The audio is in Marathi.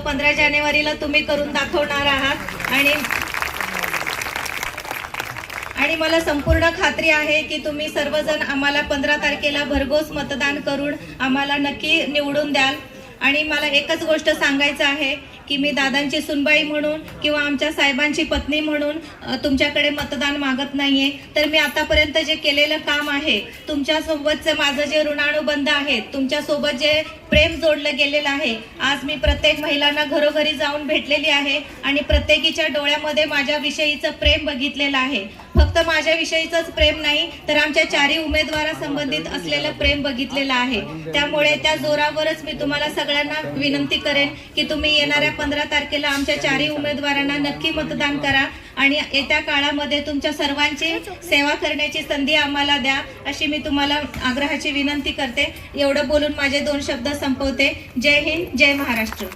15 जानेवारीला तुम्ही करून दाखवणार आहात आणि मला संपूर्ण खात्री आहे की तुम्ही सर्वजण आम्हाला 15 तारखेला भरघोस मतदान करून आम्हाला नक्की निवडून द्याल। आणि मला एकच गोष्ट सांगायचं आहे की मी दादांची सुनबाई म्हणून किंवा आमच्या साहेबांची पत्नी म्हणून तुमच्याकडे मतदान मागत नाहीये, तर मी आतापर्यंत जे केलेलं काम आहे, तुमच्या सोबतचं माझं जे ऋणानुबंध आहे, तुमच्या सोबत जे प्रेम जोडलं गेलेलं आहे, आज मी प्रत्येक महिलांना घरोघरी जाऊन भेटलेली आहे आणि प्रत्येकीच्या डोळ्यामध्ये माझ्याविषयीचं प्रेम बघितलेलं आहे। फक्त माझ्याविषयीचंच प्रेम नाही तर आमच्या 4 उमेदवारांसंबंधित असलेलं प्रेम बघितलेलं आहे। त्यामुळे त्या जोरावरच मी तुम्हाला सगळ्यांना विनंती करेन की तुम्ही येणाऱ्या 15 तारखेला आमच्या 4 उमेदवारांना नक्की मतदान करा आणि येत्या काळामध्ये तुमच्या सर्वांची सेवा करण्याची संधी आम्हाला द्या, अशी मी तुम्हाला आग्रहाची विनंती करते। एवढं बोलून माझे 2 शब्द संपवते। जय हिंद, जय महाराष्ट्र।